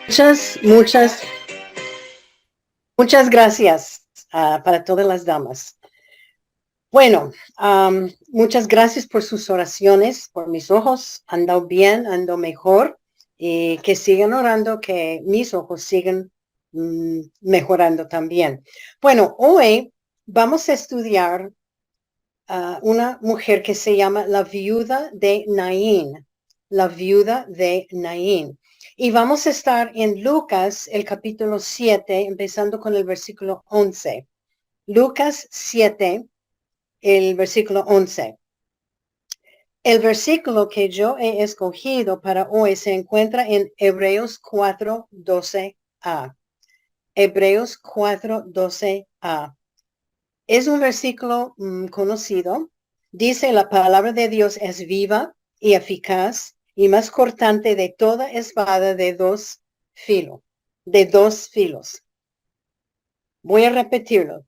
Muchas, muchas, muchas gracias para todas las damas. Bueno, muchas gracias por sus oraciones, por mis ojos. Ando bien, ando mejor. Y que sigan orando, que mis ojos sigan mejorando también. Bueno, hoy vamos a estudiar una mujer que se llama la viuda de Naín. La viuda de Naín. Y vamos a estar en Lucas, el capítulo 7, empezando con el versículo 11. Lucas 7, el versículo 11. El versículo que yo he escogido para hoy se encuentra en Hebreos 4:12a. Hebreos 4:12a. Es un versículo conocido. Dice, la palabra de Dios es viva y eficaz y más cortante de toda espada de dos filos. Voy a repetirlo.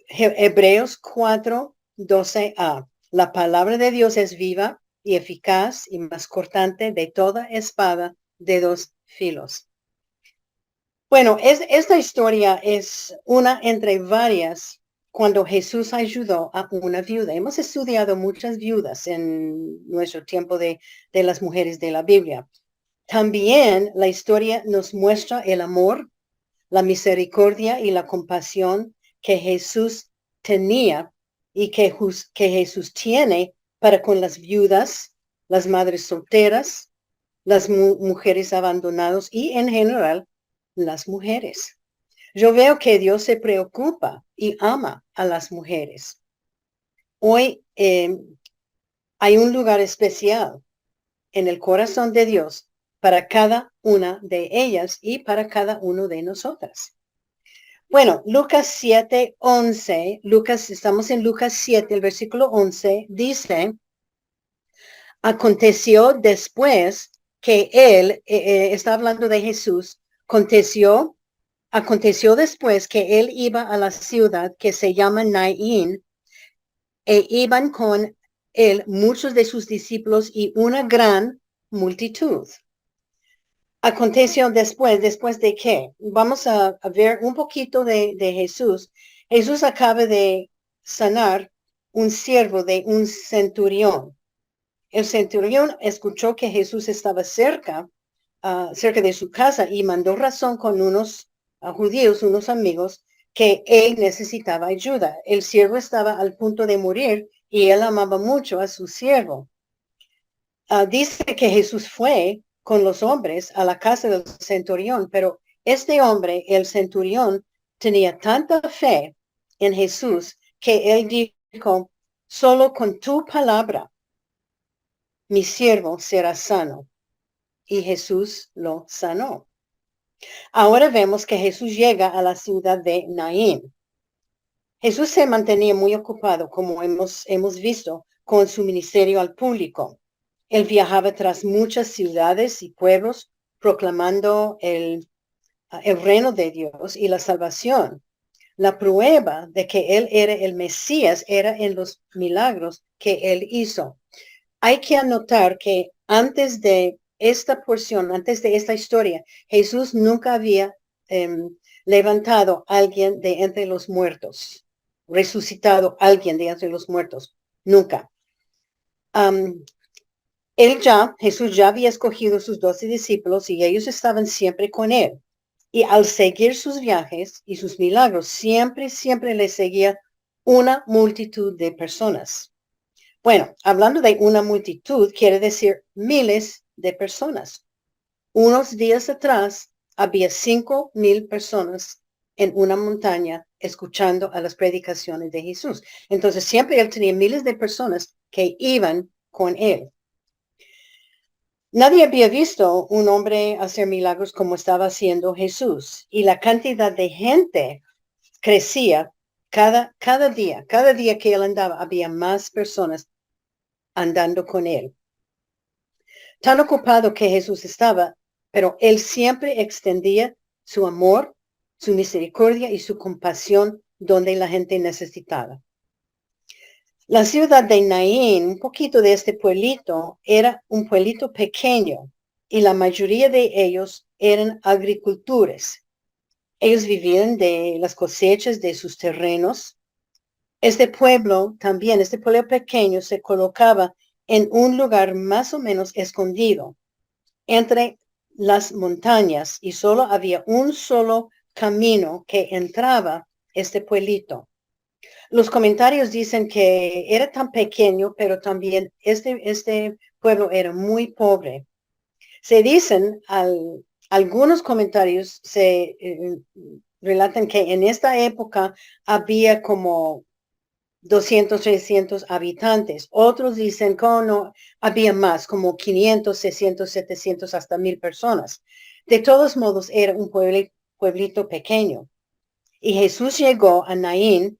Hebreos 4:12a. La palabra de Dios es viva y eficaz y más cortante de toda espada de dos filos. Bueno, esta historia es una entre varias cuando Jesús ayudó a una viuda. Hemos estudiado muchas viudas en nuestro tiempo de las mujeres de la Biblia. También la historia nos muestra el amor, la misericordia y la compasión que Jesús tenía y que Jesús tiene para con las viudas, las madres solteras, las mujeres abandonadas y en general las mujeres. Yo veo que Dios se preocupa y ama a las mujeres. Hoy hay un lugar especial en el corazón de Dios para cada una de ellas y para cada uno de nosotras. Bueno, Lucas 7:11, estamos en Lucas 7, el versículo 11, dice, aconteció después que él, está hablando de Jesús, aconteció después que él iba a la ciudad que se llama Naín, e iban con él muchos de sus discípulos y una gran multitud. Aconteció después de qué? Vamos a ver un poquito de Jesús. Jesús acaba de sanar un siervo de un centurión. El centurión escuchó que Jesús estaba cerca de su casa y mandó razón con unos judíos, unos amigos, que él necesitaba ayuda. El siervo estaba al punto de morir y él amaba mucho a su siervo. Dice que Jesús fue con los hombres a la casa del centurión, pero este hombre, el centurión, tenía tanta fe en Jesús que él dijo, solo con tu palabra, mi siervo será sano. Y Jesús lo sanó. Ahora vemos que Jesús llega a la ciudad de Naín. Jesús se mantenía muy ocupado, como hemos visto, con su ministerio al público. Él viajaba tras muchas ciudades y pueblos, proclamando el reino de Dios y la salvación. La prueba de que él era el Mesías era en los milagros que él hizo. Hay que anotar que antes de esta porción, antes de esta historia, Jesús nunca había levantado a alguien de entre los muertos, resucitado a alguien de entre los muertos, nunca. Jesús ya había escogido sus 12 discípulos y ellos estaban siempre con él. Y al seguir sus viajes y sus milagros, siempre le seguía una multitud de personas. Bueno, hablando de una multitud, quiere decir miles de personas. Unos días atrás había 5,000 personas en una montaña escuchando a las predicaciones de Jesús. Entonces siempre él tenía miles de personas que iban con él. Nadie había visto un hombre hacer milagros como estaba haciendo Jesús, y la cantidad de gente crecía cada día que él andaba, había más personas andando con él. Tan ocupado que Jesús estaba, pero él siempre extendía su amor, su misericordia y su compasión donde la gente necesitaba. La ciudad de Naín, un poquito de este pueblito, era un pueblito pequeño y la mayoría de ellos eran agricultores. Ellos vivían de las cosechas de sus terrenos. Este pueblo también, este pueblo pequeño, se colocaba en un lugar más o menos escondido entre las montañas y solo había un solo camino que entraba este pueblito. Los comentarios dicen que era tan pequeño, pero también este pueblo era muy pobre. Se dicen, algunos comentarios se relatan que en esta época había como 200, 300 habitantes. Otros dicen que no, había más, como 500, 600, 700, hasta 1000 personas. De todos modos, era un pueblito pequeño. Y Jesús llegó a Naín.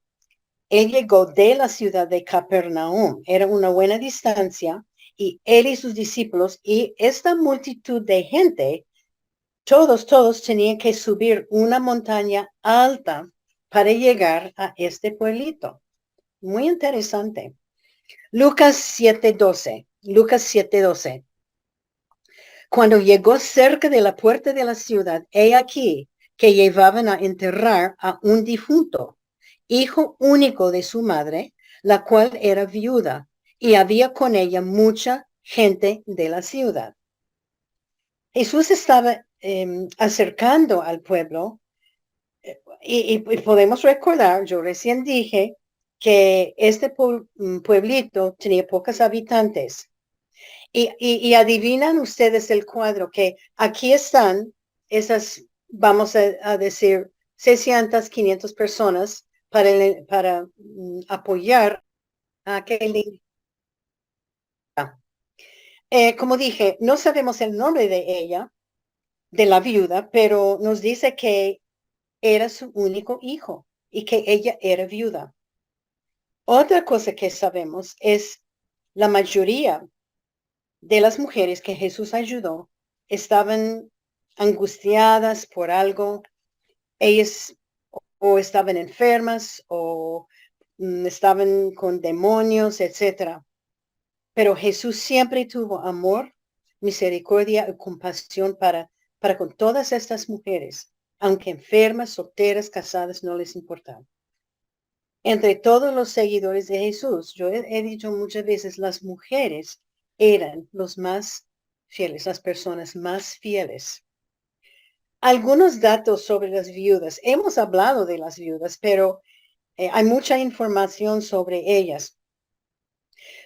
Él llegó de la ciudad de Capernaum. Era una buena distancia. Y él y sus discípulos y esta multitud de gente, todos tenían que subir una montaña alta para llegar a este pueblito. Muy interesante. Lucas 7:12. Lucas 7:12. Cuando llegó cerca de la puerta de la ciudad, he aquí que llevaban a enterrar a un difunto, hijo único de su madre, la cual era viuda, y había con ella mucha gente de la ciudad. Jesús estaba acercando al pueblo y podemos recordar, yo recién dije que este pueblito tenía pocos habitantes. Y adivinan ustedes el cuadro, que aquí están esas, vamos a decir, 600, 500 personas para apoyar a aquel. Como dije, no sabemos el nombre de ella, de la viuda, pero nos dice que era su único hijo y que ella era viuda. Otra cosa que sabemos es la mayoría de las mujeres que Jesús ayudó estaban angustiadas por algo. Ellas o estaban enfermas o estaban con demonios, etcétera. Pero Jesús siempre tuvo amor, misericordia y compasión para con todas estas mujeres, aunque enfermas, solteras, casadas, no les importaba. Entre todos los seguidores de Jesús, yo he dicho muchas veces, las mujeres eran los más fieles, las personas más fieles. Algunos datos sobre las viudas. Hemos hablado de las viudas, pero hay mucha información sobre ellas.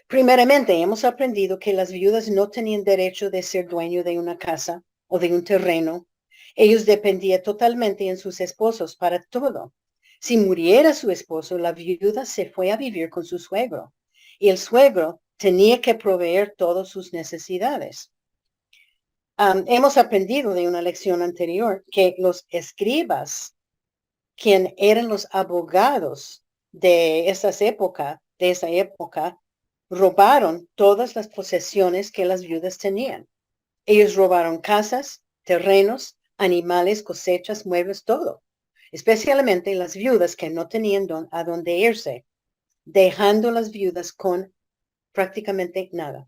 Primeramente, hemos aprendido que las viudas no tenían derecho de ser dueño de una casa o de un terreno. Ellos dependían totalmente en sus esposos para todo. Si muriera su esposo, la viuda se fue a vivir con su suegro y el suegro tenía que proveer todas sus necesidades. Hemos aprendido de una lección anterior que los escribas, quien eran los abogados de esa época, robaron todas las posesiones que las viudas tenían. Ellos robaron casas, terrenos, animales, cosechas, muebles, todo. Especialmente las viudas que no tenían a dónde irse, dejando las viudas con prácticamente nada.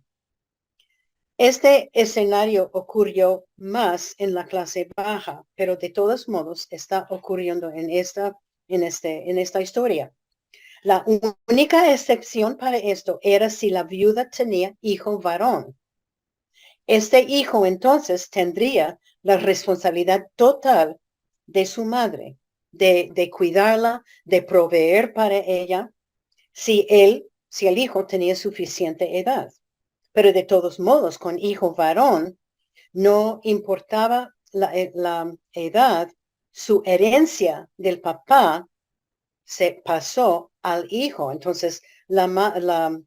Este escenario ocurrió más en la clase baja, pero de todos modos está ocurriendo en esta historia. La única excepción para esto era si la viuda tenía hijo varón. Este hijo entonces tendría la responsabilidad total de su madre, de cuidarla, de proveer para ella, si el hijo tenía suficiente edad. Pero de todos modos, con hijo varón, no importaba la edad, su herencia del papá se pasó al hijo. Entonces, la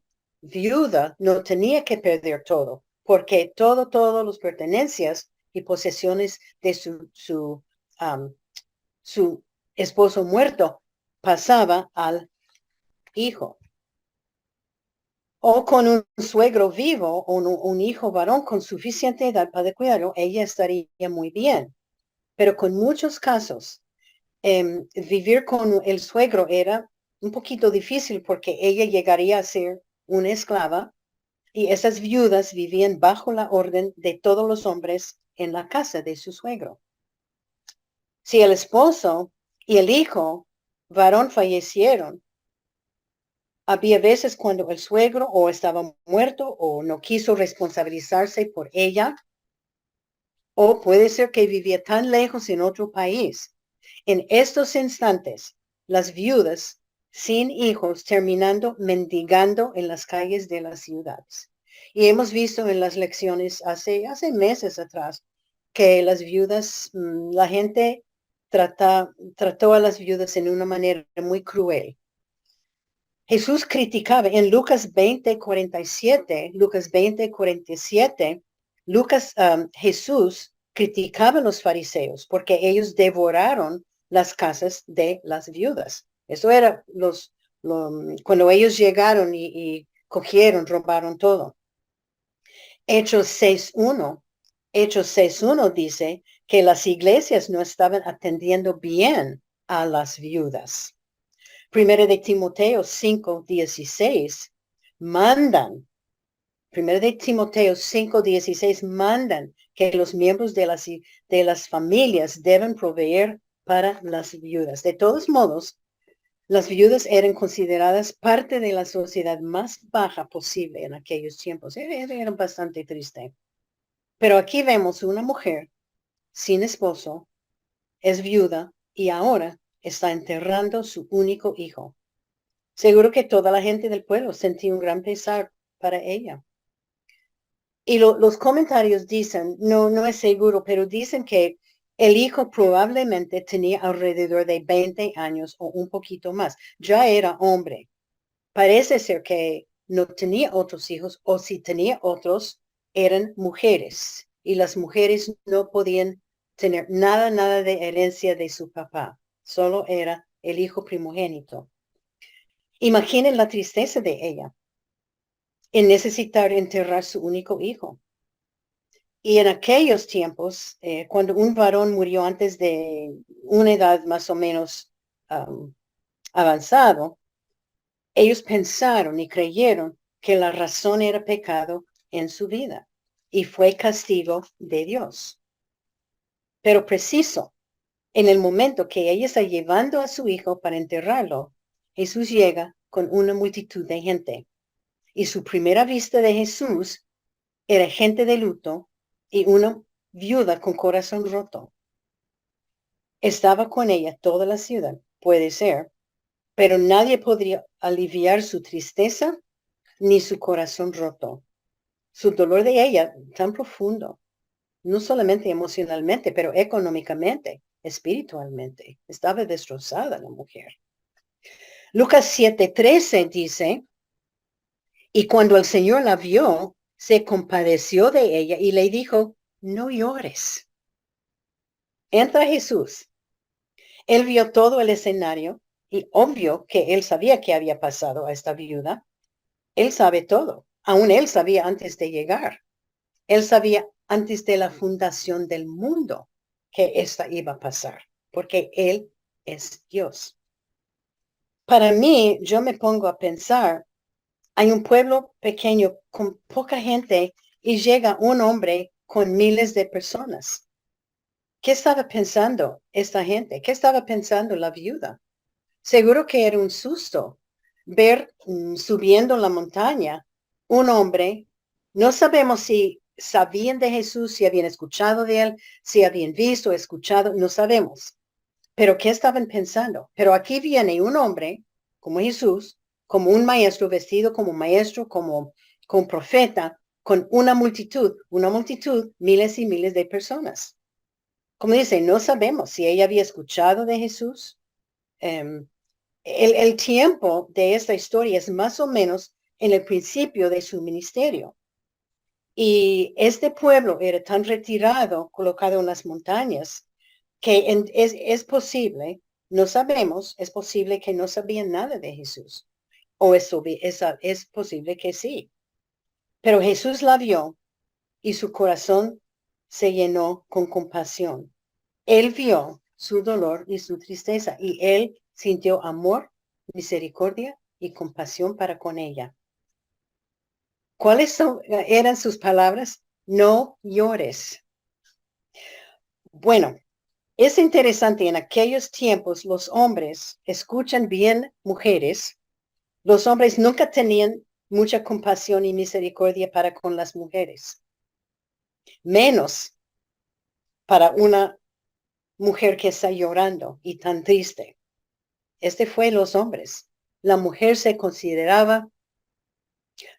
viuda no tenía que perder todo, porque todas las pertenencias y posesiones de su esposo muerto pasaba al hijo. o con un suegro vivo o un hijo varón con suficiente edad para cuidarlo, ella estaría muy bien. Pero con muchos casos, vivir con el suegro era un poquito difícil porque ella llegaría a ser una esclava y esas viudas vivían bajo la orden de todos los hombres en la casa de su suegro. Si el esposo y el hijo varón fallecieron, había veces cuando el suegro o estaba muerto o no quiso responsabilizarse por ella, o puede ser que vivía tan lejos en otro país. En estos instantes, las viudas sin hijos terminando mendigando en las calles de las ciudades. Y hemos visto en las lecciones hace meses atrás que las viudas, la gente trató a las viudas en una manera muy cruel. Jesús criticaba en Lucas 20:47, Jesús criticaba a los fariseos porque ellos devoraron las casas de las viudas. Eso era cuando ellos llegaron y cogieron, robaron todo. Hechos 6:1 dice que las iglesias no estaban atendiendo bien a las viudas. Primera de Timoteo 5:16 mandan, Primera de Timoteo 5:16 mandan que los miembros de las familias deben proveer para las viudas. De todos modos, las viudas eran consideradas parte de la sociedad más baja posible en aquellos tiempos. Era bastante triste. Pero aquí vemos una mujer sin esposo, es viuda y ahora está enterrando su único hijo. Seguro que toda la gente del pueblo sentía un gran pesar para ella. Y los comentarios dicen, no es seguro, pero dicen que el hijo probablemente tenía alrededor de 20 años o un poquito más. Ya era hombre. Parece ser que no tenía otros hijos o si tenía otros, eran mujeres. Y las mujeres no podían tener nada de herencia de su papá. Solo era el hijo primogénito. Imaginen la tristeza de ella en necesitar enterrar su único hijo. Y en aquellos tiempos, cuando un varón murió antes de una edad más o menos avanzado, ellos pensaron y creyeron que la razón era pecado en su vida y fue castigo de Dios. Pero preciso, en el momento que ella está llevando a su hijo para enterrarlo, Jesús llega con una multitud de gente. Y su primera vista de Jesús era gente de luto y una viuda con corazón roto. Estaba con ella toda la ciudad, puede ser, pero nadie podría aliviar su tristeza ni su corazón roto. Su dolor de ella tan profundo, no solamente emocionalmente, pero económicamente, espiritualmente. Estaba destrozada la mujer. Lucas 7:13 dice, y cuando el Señor la vio, se compadeció de ella y le dijo, no llores. Entra Jesús. Él vio todo el escenario y obvio que él sabía qué había pasado a esta viuda. Él sabe todo. Aún él sabía antes de llegar. Él sabía antes de la fundación del mundo que esta iba a pasar, porque él es Dios. Para mí, yo me pongo a pensar, hay un pueblo pequeño con poca gente y llega un hombre con miles de personas. ¿Qué estaba pensando esta gente? ¿Qué estaba pensando la viuda? Seguro que era un susto ver subiendo la montaña un hombre. No sabemos si sabían de Jesús, si habían escuchado de él, si habían visto, escuchado, no sabemos. Pero ¿qué estaban pensando? Pero aquí viene un hombre como Jesús, como un maestro vestido como maestro, como profeta, con una multitud, miles y miles de personas. Como dice, no sabemos si ella había escuchado de Jesús. El tiempo de esta historia es más o menos en el principio de su ministerio. Y este pueblo era tan retirado, colocado en las montañas, que es posible, no sabemos, es posible que no sabían nada de Jesús. O es posible que sí. Pero Jesús la vio y su corazón se llenó con compasión. Él vio su dolor y su tristeza y él sintió amor, misericordia y compasión para con ella. ¿Eran sus palabras? No llores. Bueno, es interesante, en aquellos tiempos los hombres escuchan bien mujeres. Los hombres nunca tenían mucha compasión y misericordia para con las mujeres, menos para una mujer que está llorando y tan triste. Fue los hombres. La mujer se consideraba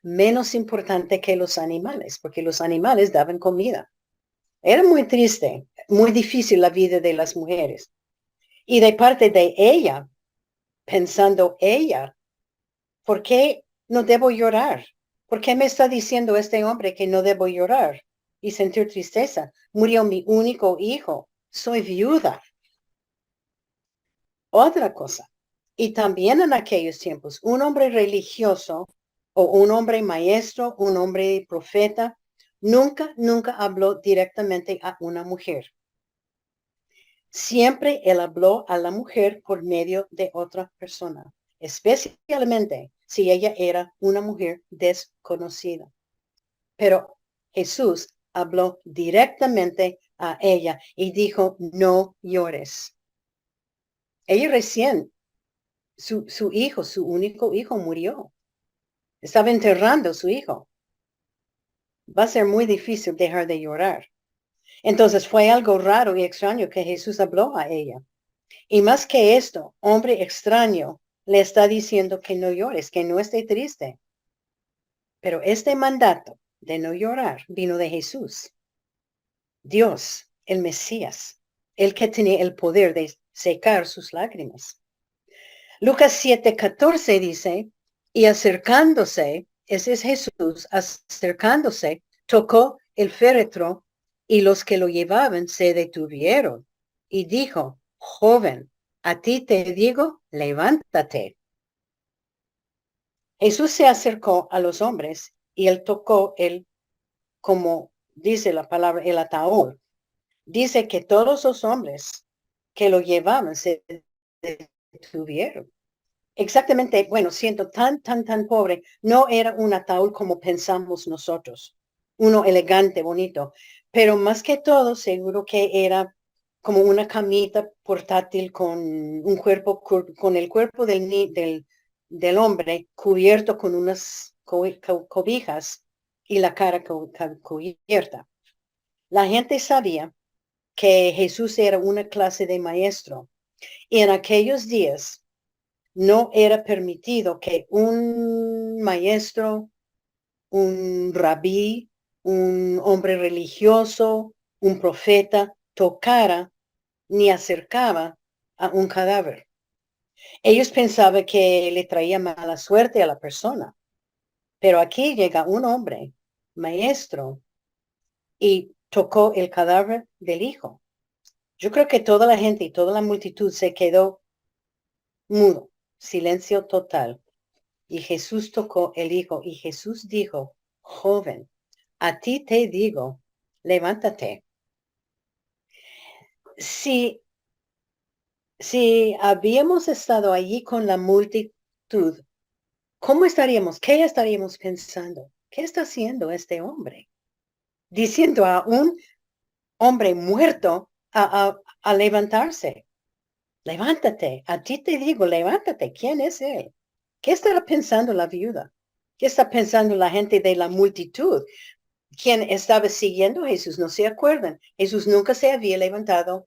menos importante que los animales, porque los animales daban comida. Era muy triste, muy difícil la vida de las mujeres. Y de parte de ella, pensando ella, ¿por qué no debo llorar? ¿Por qué me está diciendo este hombre que no debo llorar y sentir tristeza? Murió mi único hijo. Soy viuda. Otra cosa. Y también en aquellos tiempos, un hombre religioso o un hombre maestro, un hombre profeta, nunca habló directamente a una mujer. Siempre él habló a la mujer por medio de otra persona, especialmente si ella era una mujer desconocida. Pero Jesús habló directamente a ella y dijo, no llores. Ella recién, su hijo, su único hijo murió. Estaba enterrando a su hijo. Va a ser muy difícil dejar de llorar. Entonces fue algo raro y extraño que Jesús habló a ella. Y más que esto, hombre extraño le está diciendo que no llores, que no esté triste. Pero este mandato de no llorar vino de Jesús. Dios, el Mesías, el que tenía el poder de secar sus lágrimas. Lucas 7:14 dice, y acercándose, ese es Jesús, acercándose, tocó el féretro y los que lo llevaban se detuvieron y dijo, joven, a ti te digo, levántate. Jesús se acercó a los hombres y él tocó como dice la palabra, el ataúd. Dice que todos los hombres que lo llevaban se detuvieron. Exactamente, bueno, siendo tan pobre, no era un ataúd como pensamos nosotros, uno elegante, bonito, pero más que todo seguro que era como una camita portátil con un cuerpo, con el cuerpo del hombre cubierto con unas cobijas y la cara cubierta. La gente sabía que Jesús era una clase de maestro y en aquellos días no era permitido que un maestro, un rabí, un hombre religioso, un profeta tocara ni acercaba a un cadáver. Ellos pensaban que le traía mala suerte a la persona, pero aquí llega un hombre, maestro, y tocó el cadáver del hijo. Yo creo que toda la gente y toda la multitud se quedó mudo, silencio total. Y Jesús tocó el hijo y Jesús dijo, joven, a ti te digo, levántate. Si, si habíamos estado allí con la multitud, ¿cómo estaríamos? ¿Qué estaríamos pensando? ¿Qué está haciendo este hombre? Diciendo a un hombre muerto a levantarse. Levántate, a ti te digo, levántate. ¿Quién es él? ¿Qué estará pensando la viuda? ¿Qué está pensando la gente de la multitud? Quien estaba siguiendo a Jesús, no se acuerdan. Jesús nunca se había levantado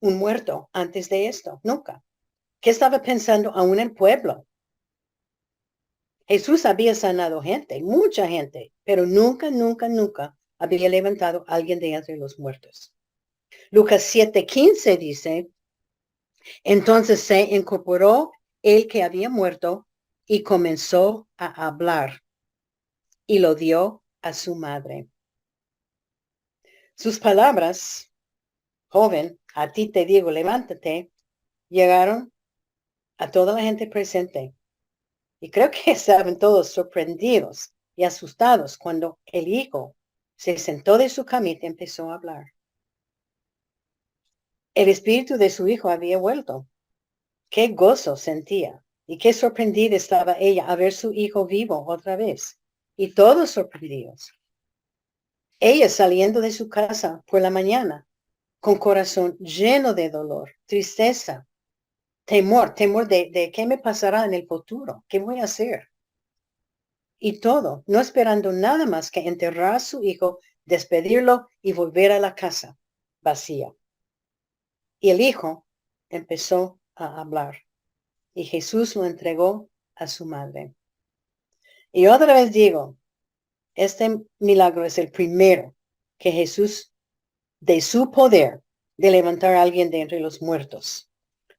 un muerto antes de esto, nunca. ¿Qué estaba pensando aún el pueblo? Jesús había sanado gente, mucha gente, pero nunca había levantado a alguien de entre los muertos. Lucas 7:15 dice, entonces se incorporó el que había muerto y comenzó a hablar y lo dio a su madre. Sus palabras, joven, a ti te digo, levántate, llegaron a toda la gente presente. Y creo que estaban todos sorprendidos y asustados cuando el hijo se sentó de su camita y empezó a hablar. El espíritu de su hijo había vuelto. Qué gozo sentía y qué sorprendida estaba ella a ver su hijo vivo otra vez. Y todos sorprendidos. Ella saliendo de su casa por la mañana con corazón lleno de dolor, tristeza, temor de qué me pasará en el futuro, qué voy a hacer. Y todo, no esperando nada más que enterrar a su hijo, despedirlo y volver a la casa vacía. Y el hijo empezó a hablar y Jesús lo entregó a su madre. Y otra vez digo, este milagro es el primero que Jesús, de su poder, de levantar a alguien de entre los muertos.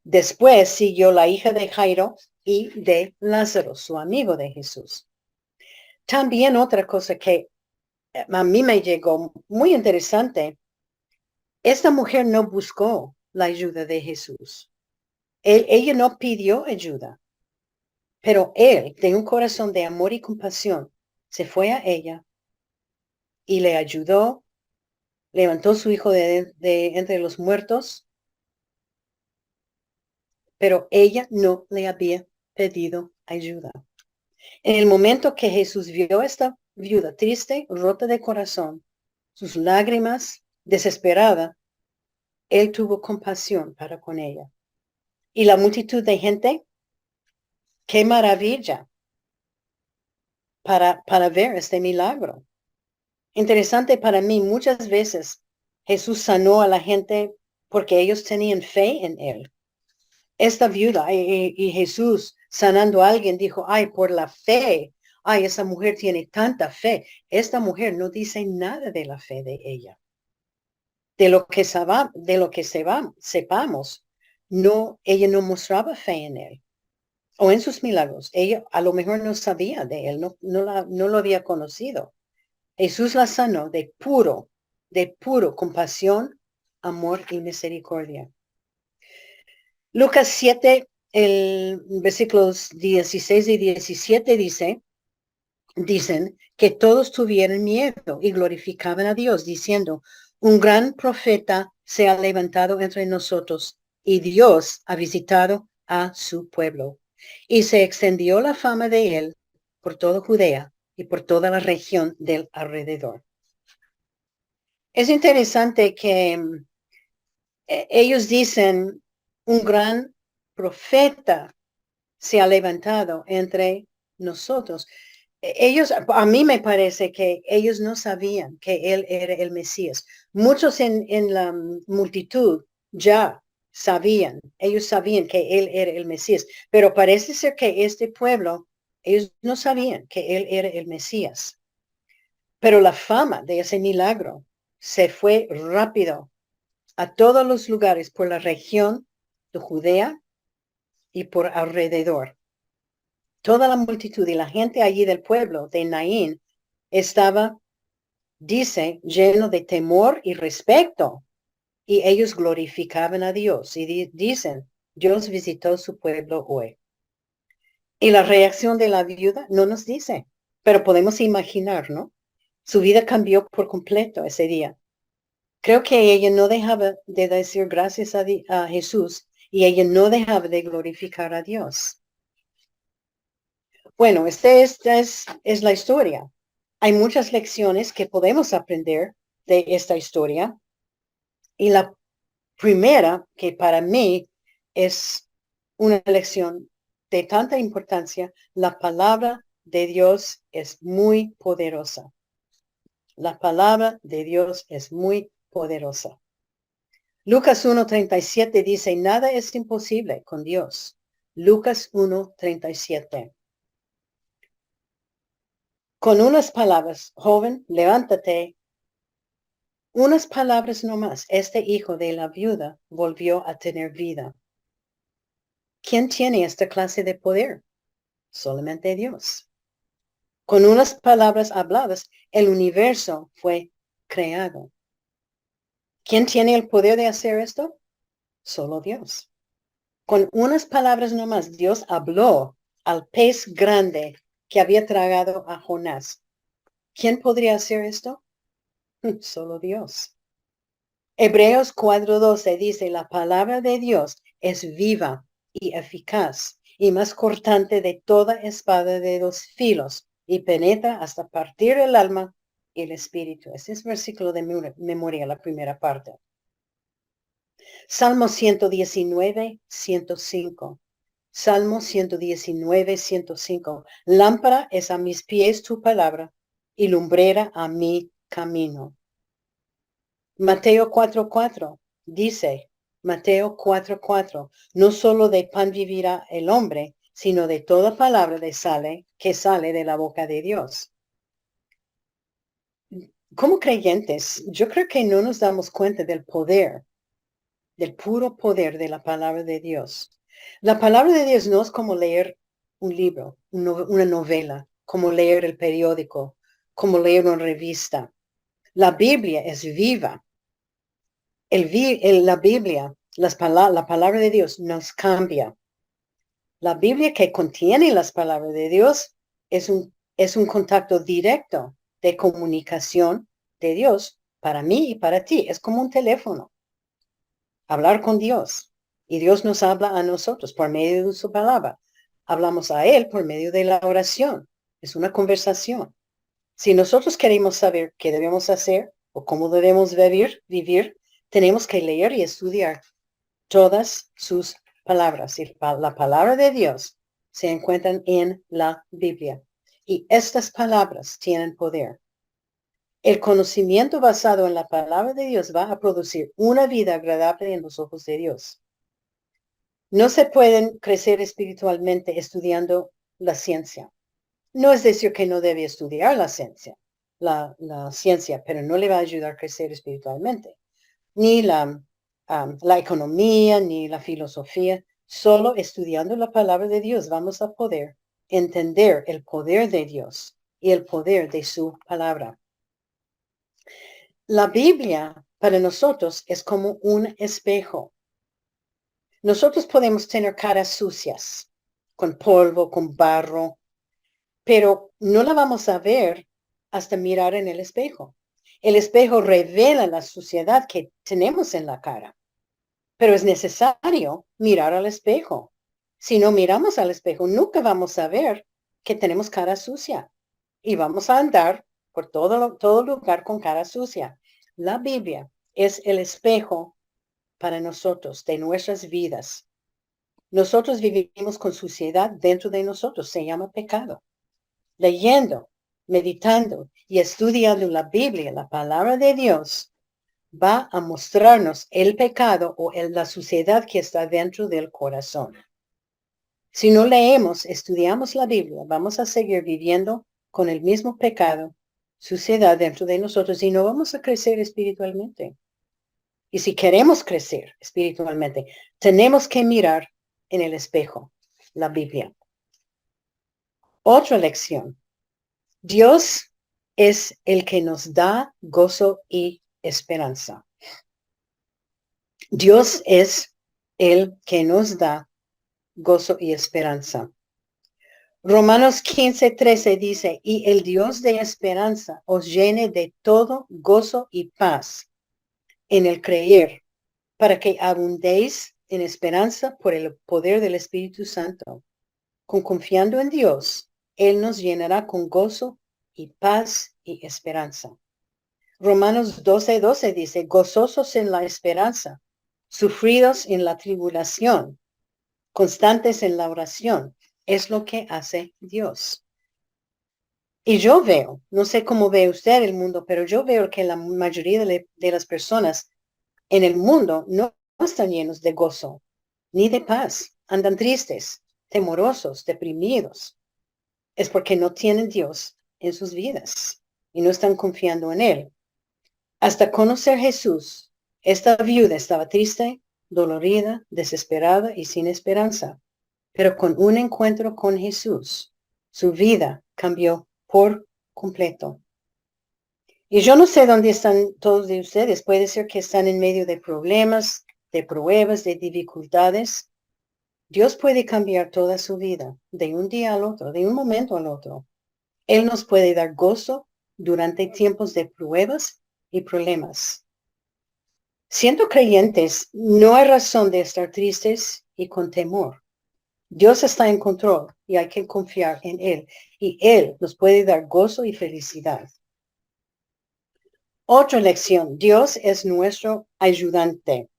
Después siguió la hija de Jairo y de Lázaro, su amigo de Jesús. También otra cosa que a mí me llegó muy interesante, esta mujer no buscó la ayuda de Jesús. Ella no pidió ayuda, pero él, de un corazón de amor y compasión, se fue a ella y le ayudó, levantó su hijo de entre los muertos, pero ella no le había pedido ayuda. En el momento que Jesús vio a esta viuda triste, rota de corazón, sus lágrimas, desesperada, él tuvo compasión para con ella. Y la multitud de gente, qué maravilla para ver este milagro. Interesante para mí, muchas veces Jesús sanó a la gente porque ellos tenían fe en él. Esta viuda y Jesús sanando a alguien dijo, ay, por la fe, ay, esa mujer tiene tanta fe. Esta mujer no dice nada de la fe de ella. De lo que sepamos, no, ella no mostraba fe en él o en sus milagros. Ella a lo mejor no sabía de él, no lo había conocido. Jesús la sanó de puro compasión, amor y misericordia. Lucas 7, el versículos 16 y 17 dicen que todos tuvieron miedo y glorificaban a Dios, diciendo, un gran profeta se ha levantado entre nosotros y Dios ha visitado a su pueblo. Y se extendió la fama de él por toda Judea y por toda la región del alrededor. Es interesante que ellos dicen, un gran profeta se ha levantado entre nosotros. Ellos, a mí me parece que ellos no sabían que él era el Mesías. Muchos en la multitud ya sabían, ellos sabían que él era el Mesías, pero parece ser que este pueblo, ellos no sabían que él era el Mesías. Pero la fama de ese milagro se fue rápido a todos los lugares por la región de Judea y por alrededor. Toda la multitud y la gente allí del pueblo de Naín estaba, dice, lleno de temor y respeto. Y ellos glorificaban a Dios y dicen, Dios visitó su pueblo hoy. Y la reacción de la viuda no nos dice, pero podemos imaginar, ¿no? Su vida cambió por completo ese día. Creo que ella no dejaba de decir gracias a Jesús y ella no dejaba de glorificar a Dios. Bueno, esta es la historia. Hay muchas lecciones que podemos aprender de esta historia. Y la primera, que para mí es una lección de tanta importancia, la palabra de Dios es muy poderosa. La palabra de Dios es muy poderosa. Lucas 1:37 dice, nada es imposible con Dios. Lucas 1:37. Con unas palabras, joven, levántate. Unas palabras nomás, este hijo de la viuda volvió a tener vida. ¿Quién tiene esta clase de poder? Solamente Dios. Con unas palabras habladas, el universo fue creado. ¿Quién tiene el poder de hacer esto? Solo Dios. Con unas palabras nomás, Dios habló al pez grande que había tragado a Jonás. ¿Quién podría hacer esto? Solo Dios. Hebreos 4:12 dice, la palabra de Dios es viva y eficaz y más cortante de toda espada de dos filos y penetra hasta partir el alma y el espíritu. Este es versículo de memoria, la primera parte. Salmo 119, 105. Salmo 119, 105. Lámpara es a mis pies tu palabra y lumbrera a mi camino. Mateo 4:4 dice, Mateo 4:4, no solo de pan vivirá el hombre, sino de toda palabra que sale de la boca de Dios. Como creyentes, yo creo que no nos damos cuenta del poder, del puro poder de la palabra de Dios. La palabra de Dios no es como leer un libro, una novela, como leer el periódico, como leer una revista. La Biblia es viva. La Biblia, la palabra de Dios nos cambia. La Biblia que contiene las palabras de Dios es un contacto directo de comunicación de Dios para mí y para ti. Es como un teléfono. Hablar con Dios. Y Dios nos habla a nosotros por medio de su palabra. Hablamos a Él por medio de la oración. Es una conversación. Si nosotros queremos saber qué debemos hacer o cómo debemos vivir, tenemos que leer y estudiar todas sus palabras. Y la palabra de Dios se encuentran en la Biblia. Y estas palabras tienen poder. El conocimiento basado en la palabra de Dios va a producir una vida agradable en los ojos de Dios. No se pueden crecer espiritualmente estudiando la ciencia. No es decir que no debe estudiar la ciencia, pero no le va a ayudar a crecer espiritualmente. Ni la economía, ni la filosofía. Solo estudiando la palabra de Dios vamos a poder entender el poder de Dios y el poder de su palabra. La Biblia para nosotros es como un espejo. Nosotros podemos tener caras sucias, con polvo, con barro, pero no la vamos a ver hasta mirar en el espejo. El espejo revela la suciedad que tenemos en la cara, pero es necesario mirar al espejo. Si no miramos al espejo, nunca vamos a ver que tenemos cara sucia y vamos a andar por todo lugar con cara sucia. La Biblia es el espejo para nosotros, de nuestras vidas. Nosotros vivimos con suciedad dentro de nosotros, se llama pecado. Leyendo, meditando y estudiando la Biblia, la palabra de Dios, va a mostrarnos el pecado o la suciedad que está dentro del corazón. Si no leemos, estudiamos la Biblia, vamos a seguir viviendo con el mismo pecado, suciedad dentro de nosotros y no vamos a crecer espiritualmente. Y si queremos crecer espiritualmente, tenemos que mirar en el espejo, la Biblia. Otra lección. Dios es el que nos da gozo y esperanza. Dios es el que nos da gozo y esperanza. Romanos 15:13 dice, y el Dios de esperanza os llene de todo gozo y paz en el creer, para que abundéis en esperanza por el poder del Espíritu Santo. Confiando en Dios, Él nos llenará con gozo y paz y esperanza. Romanos 12:12 dice, gozosos en la esperanza, sufridos en la tribulación, constantes en la oración, es lo que hace Dios. Y yo veo, no sé cómo ve usted el mundo, pero yo veo que la mayoría de las personas en el mundo no están llenos de gozo, ni de paz. Andan tristes, temorosos, deprimidos. Es porque no tienen Dios en sus vidas y no están confiando en Él. Hasta conocer a Jesús, esta viuda estaba triste, dolorida, desesperada y sin esperanza. Pero con un encuentro con Jesús, su vida cambió por completo. Y yo no sé dónde están todos de ustedes. Puede ser que están en medio de problemas, de pruebas, de dificultades. Dios puede cambiar toda su vida de un día al otro, de un momento al otro. Él nos puede dar gozo durante tiempos de pruebas y problemas. Siendo creyentes, no hay razón de estar tristes y con temor. Dios está en control y hay que confiar en Él. Y Él nos puede dar gozo y felicidad. Otra lección. Dios es nuestro ayudante.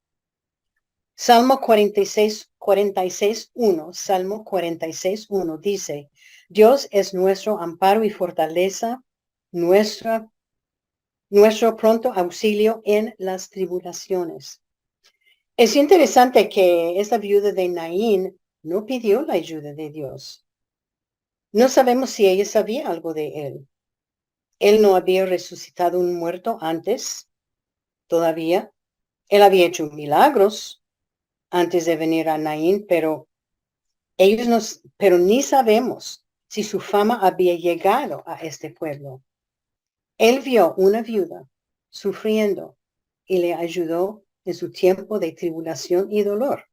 Salmo 46:1. Salmo 46:1 dice, Dios es nuestro amparo y fortaleza, nuestro pronto auxilio en las tribulaciones. Es interesante que esta viuda de Naín no pidió la ayuda de Dios. No sabemos si ella sabía algo de él. Él no había resucitado un muerto antes, todavía. Él había hecho milagros antes de venir a Naín, pero pero ni sabemos si su fama había llegado a este pueblo. Él vio una viuda sufriendo y le ayudó en su tiempo de tribulación y dolor.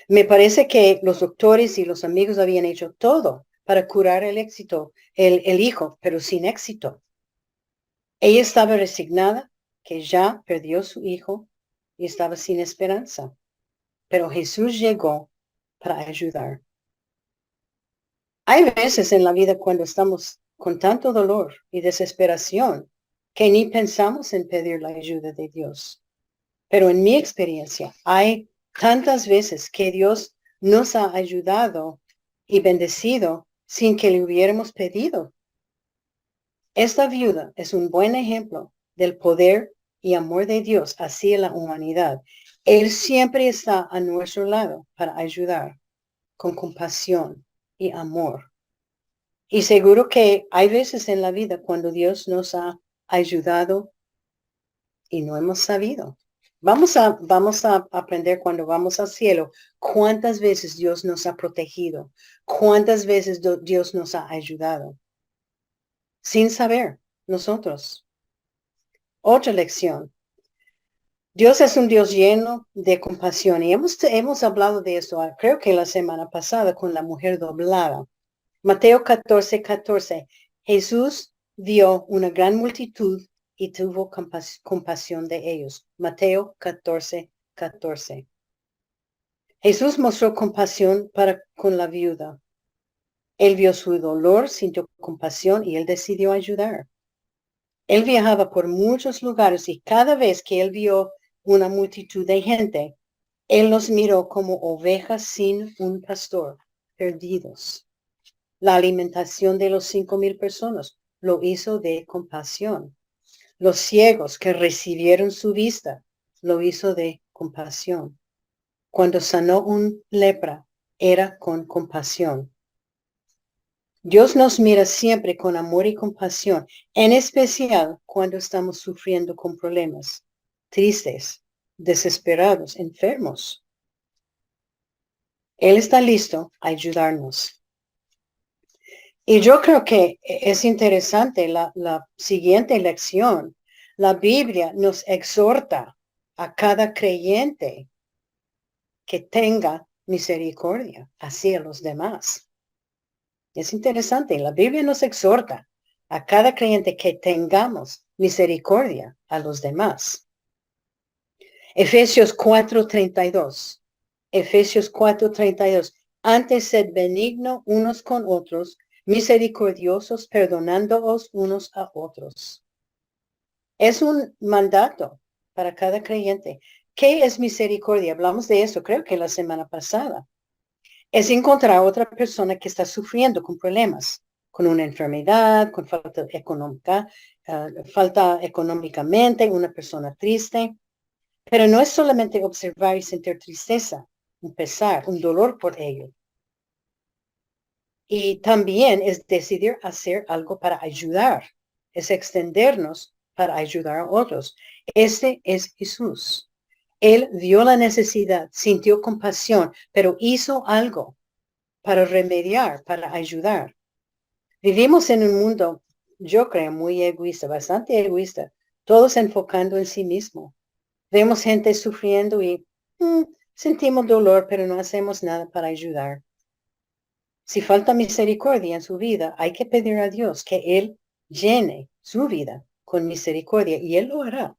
Me parece que los doctores y los amigos habían hecho todo para curar el hijo, pero sin éxito. Ella estaba resignada que ya perdió su hijo y estaba sin esperanza. Pero Jesús llegó para ayudar. Hay veces en la vida cuando estamos con tanto dolor y desesperación que ni pensamos en pedir la ayuda de Dios. Pero en mi experiencia, hay tantas veces que Dios nos ha ayudado y bendecido sin que le hubiéramos pedido. Esta viuda es un buen ejemplo del poder y amor de Dios hacia la humanidad. Él siempre está a nuestro lado para ayudar con compasión y amor. Y seguro que hay veces en la vida cuando Dios nos ha ayudado y no hemos sabido. Vamos a aprender cuando vamos al cielo cuántas veces Dios nos ha protegido, cuántas veces Dios nos ha ayudado, sin saber nosotros. Otra lección. Dios es un Dios lleno de compasión y hemos hablado de eso, creo que la semana pasada con la mujer doblada. Mateo 14:14. Jesús vio una gran multitud y tuvo compasión de ellos. Mateo 14:14. Jesús mostró compasión para con la viuda. Él vio su dolor, sintió compasión y él decidió ayudar. Él viajaba por muchos lugares y cada vez que él vio una multitud de gente, él los miró como ovejas sin un pastor, perdidos. La alimentación de los 5,000 personas lo hizo de compasión. Los ciegos que recibieron su vista lo hizo de compasión. Cuando sanó un lepra, era con compasión. Dios nos mira siempre con amor y compasión, en especial cuando estamos sufriendo con problemas, tristes, desesperados, enfermos. Él está listo a ayudarnos. Y yo creo que es interesante la siguiente lección. La Biblia nos exhorta a cada creyente que tenga misericordia hacia los demás. Es interesante, la Biblia nos exhorta a cada creyente que tengamos misericordia a los demás. Efesios 4:32. Efesios 4:32. Antes sed benigno unos con otros, misericordiosos, perdonándoos unos a otros. Es un mandato para cada creyente. ¿Qué es misericordia? Hablamos de eso, creo que la semana pasada. Es encontrar a otra persona que está sufriendo con problemas, con una enfermedad, con falta económica, falta económicamente, una persona triste. Pero no es solamente observar y sentir tristeza, un pesar, un dolor por ello. Y también es decidir hacer algo para ayudar, es extendernos para ayudar a otros. Este es Jesús. Él vio la necesidad, sintió compasión, pero hizo algo para remediar, para ayudar. Vivimos en un mundo, yo creo, muy egoísta, bastante egoísta, todos enfocando en sí mismo. Vemos gente sufriendo y sentimos dolor, pero no hacemos nada para ayudar. Si falta misericordia en su vida, hay que pedir a Dios que Él llene su vida con misericordia y Él lo hará.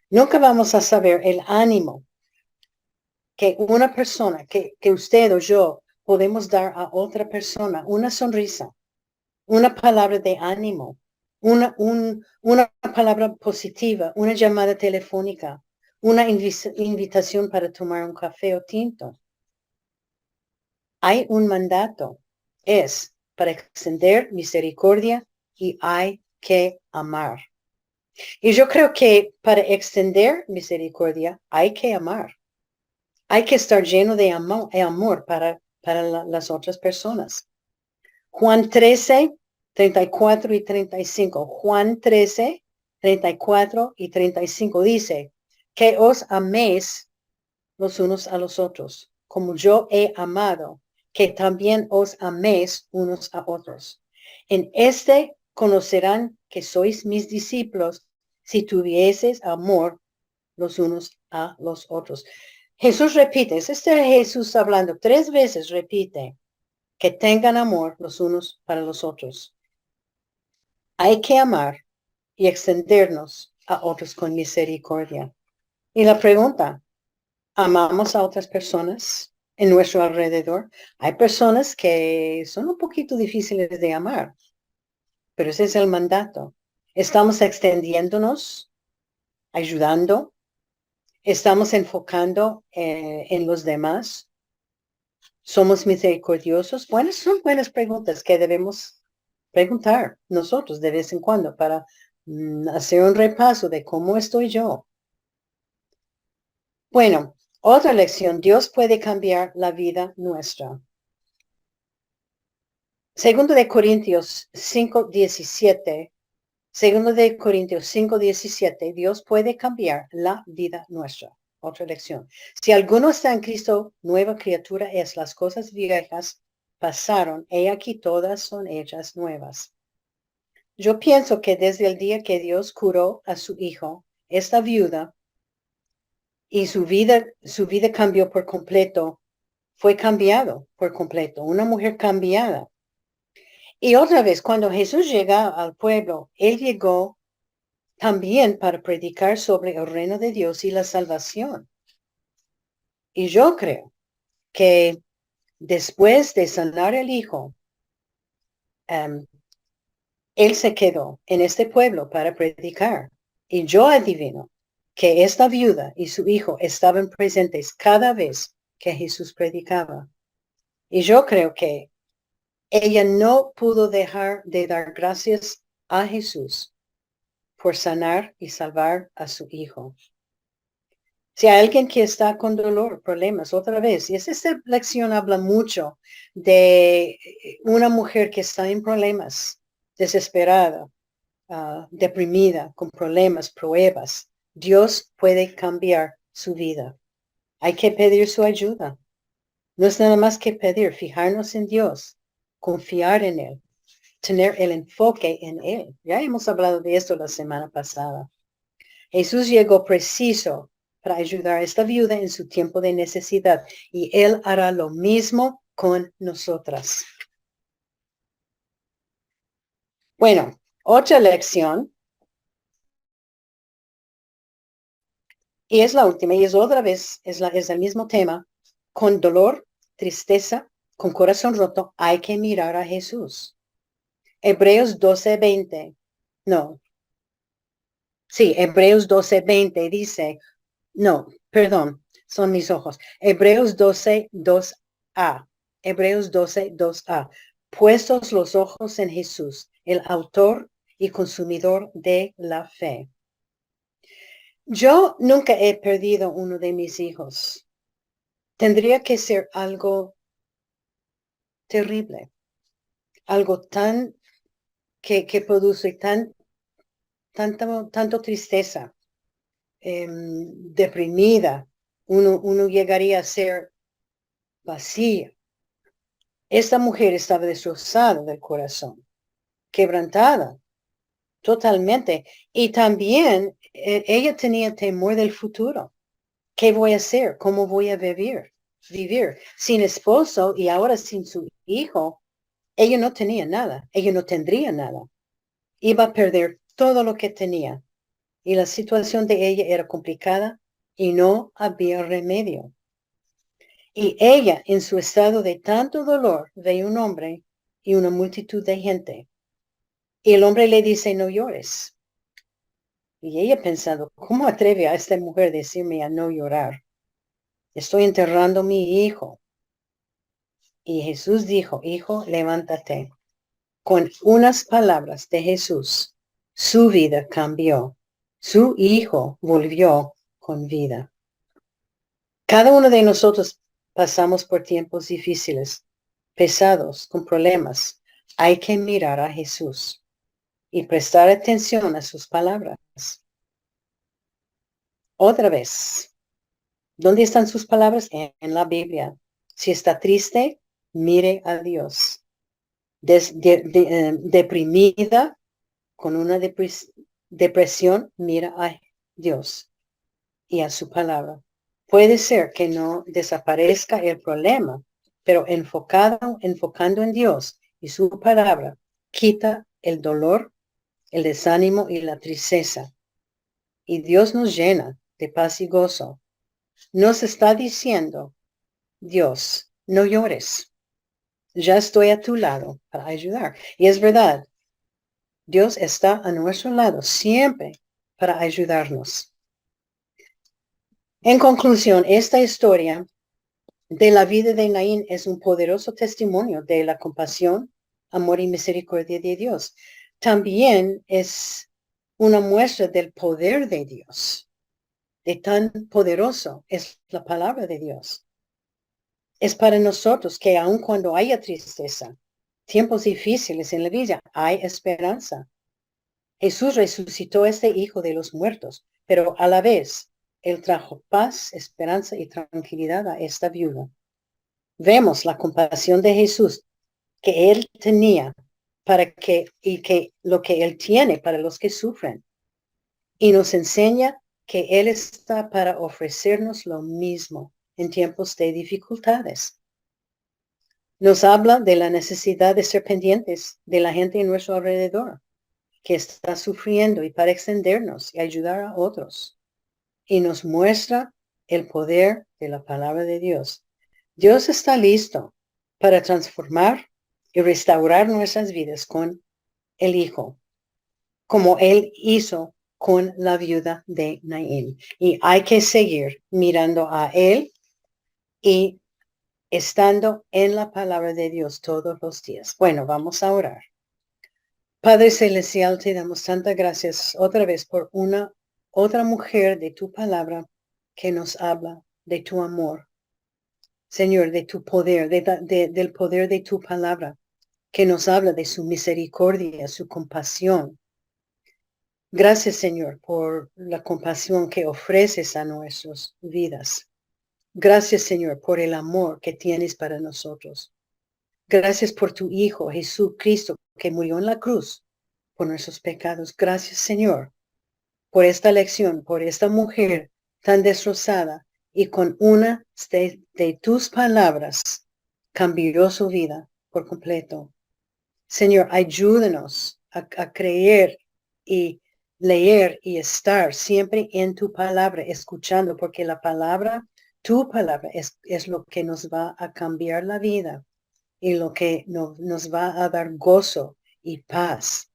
Nunca vamos a saber el ánimo que una persona, que usted o yo podemos dar a otra persona, una sonrisa, una palabra de ánimo, una palabra positiva, una llamada telefónica, una invitación para tomar un café o tinto. Hay un mandato, es para extender misericordia y hay que amar. Y yo creo que para extender misericordia hay que amar. Hay que estar lleno de amor para las otras personas. Juan 13, 34 y 35. Juan 13, 34 y 35 dice, que os améis los unos a los otros, como yo he amado, que también os améis unos a otros. En este conocerán que sois mis discípulos si tuvieseis amor los unos a los otros. Jesús repite, es Jesús hablando 3 veces, repite, que tengan amor los unos para los otros. Hay que amar y extendernos a otros con misericordia. Y la pregunta, ¿amamos a otras personas en nuestro alrededor? Hay personas que son un poquito difíciles de amar, pero ese es el mandato. Estamos extendiéndonos, ayudando, estamos enfocando en los demás. ¿Somos misericordiosos? Bueno, son buenas preguntas que debemos preguntar nosotros de vez en cuando para hacer un repaso de cómo estoy yo. Bueno, otra lección, Dios puede cambiar la vida nuestra. Segundo de Corintios 5:17, segundo de Corintios 5:17, Dios puede cambiar la vida nuestra. Otra lección. Si alguno está en Cristo, nueva criatura es. Las cosas viejas pasaron, he aquí todas son hechas nuevas. Yo pienso que desde el día que Dios curó a su hijo, esta viuda, y su vida cambió por completo, fue cambiado por completo, una mujer cambiada. Y otra vez, cuando Jesús llega al pueblo, él llegó también para predicar sobre el reino de Dios y la salvación. Y yo creo que después de sanar el hijo, él se quedó en este pueblo para predicar. Y yo adivino que esta viuda y su hijo estaban presentes cada vez que Jesús predicaba. Y yo creo que ella no pudo dejar de dar gracias a Jesús por sanar y salvar a su hijo. Si hay alguien que está con dolor, problemas, otra vez, y esta lección habla mucho de una mujer que está en problemas, desesperada, deprimida, con problemas, pruebas. Dios puede cambiar su vida. Hay que pedir su ayuda. No es nada más que pedir, fijarnos en Dios, confiar en Él, tener el enfoque en Él. Ya hemos hablado de esto la semana pasada. Jesús llegó preciso para ayudar a esta viuda en su tiempo de necesidad y Él hará lo mismo con nosotras. Bueno, otra lección, y es la última, y es otra vez, es el mismo tema, con dolor, tristeza, con corazón roto, hay que mirar a Jesús. Hebreos 12:20, no, sí, Hebreos 12:20 dice, no, perdón, son mis ojos. Hebreos 12:2a. Hebreos 12:2a. Puestos los ojos en Jesús, el autor y consumidor de la fe. Yo nunca he perdido uno de mis hijos. Tendría que ser algo terrible, algo tan que produce tanto tristeza, deprimida. Uno llegaría a ser vacía. Esta mujer estaba destrozada del corazón, quebrantada totalmente. Y también ella tenía temor del futuro. ¿Qué voy a hacer? ¿Cómo voy a vivir? Sin esposo y ahora sin su hijo, ella no tenía nada. Ella no tendría nada. Iba a perder todo lo que tenía. Y la situación de ella era complicada y no había remedio. Y ella, en su estado de tanto dolor, ve un hombre y una multitud de gente. Y el hombre le dice, no llores. Y ella pensando, ¿cómo atreve a esta mujer decirme a no llorar? Estoy enterrando a mi hijo. Y Jesús dijo, hijo, levántate. Con unas palabras de Jesús, su vida cambió. Su hijo volvió con vida. Cada uno de nosotros pasamos por tiempos difíciles, pesados, con problemas. Hay que mirar a Jesús y prestar atención a sus palabras. Otra vez, ¿dónde están sus palabras? En la Biblia. Si está triste, mire a Dios. Deprimida, con una depresión, mira a Dios y a su palabra. Puede ser que no desaparezca el problema, pero enfocando en Dios y su palabra, quita el dolor, el desánimo y la tristeza. Y Dios nos llena de paz y gozo. Nos está diciendo, Dios, no llores. Ya estoy a tu lado para ayudar. Y es verdad, Dios está a nuestro lado siempre para ayudarnos. En conclusión, esta historia de la vida de Naín es un poderoso testimonio de la compasión, amor y misericordia de Dios. También es una muestra del poder de Dios, de tan poderoso es la palabra de Dios. Es para nosotros que aun cuando haya tristeza, tiempos difíciles en la vida, hay esperanza. Jesús resucitó a este hijo de los muertos, pero a la vez, él trajo paz, esperanza y tranquilidad a esta viuda. Vemos la compasión de Jesús que él tenía que lo que él tiene para los que sufren. Y nos enseña que él está para ofrecernos lo mismo en tiempos de dificultades. Nos habla de la necesidad de ser pendientes de la gente en nuestro alrededor que está sufriendo y para extendernos y ayudar a otros. Y nos muestra el poder de la palabra de Dios. Dios está listo para transformar y restaurar nuestras vidas con el Hijo, como Él hizo con la viuda de Naín. Y hay que seguir mirando a Él y estando en la palabra de Dios todos los días. Bueno, vamos a orar. Padre Celestial, te damos tantas gracias otra vez por otra mujer de tu palabra que nos habla de tu amor. Señor, de tu poder, del poder de tu palabra, que nos habla de su misericordia, su compasión. Gracias, Señor, por la compasión que ofreces a nuestras vidas. Gracias, Señor, por el amor que tienes para nosotros. Gracias por tu Hijo, Jesucristo, que murió en la cruz por nuestros pecados. Gracias, Señor, por esta lección, por esta mujer tan destrozada y con una de tus palabras cambió su vida por completo. Señor, ayúdanos a creer y leer y estar siempre en tu palabra, escuchando, porque la palabra, tu palabra es lo que nos va a cambiar la vida y lo que nos va a dar gozo y paz.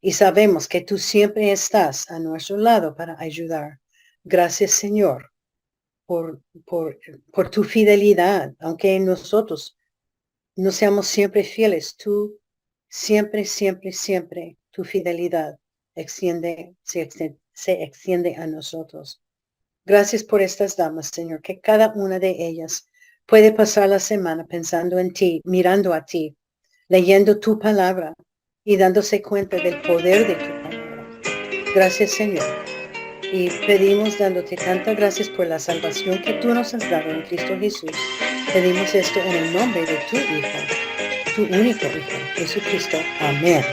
Y sabemos que tú siempre estás a nuestro lado para ayudar. Gracias, Señor, por tu fidelidad. Aunque nosotros no seamos siempre fieles, tú siempre, tu fidelidad se extiende a nosotros. Gracias por estas damas, Señor, que cada una de ellas puede pasar la semana pensando en ti, mirando a ti, leyendo tu palabra y dándose cuenta del poder de tu palabra. Gracias, Señor. Y pedimos dándote tantas gracias por la salvación que tú nos has dado en Cristo Jesús. Pedimos esto en el nombre de tu Hijo, tu único Hijo, Jesucristo. Amén.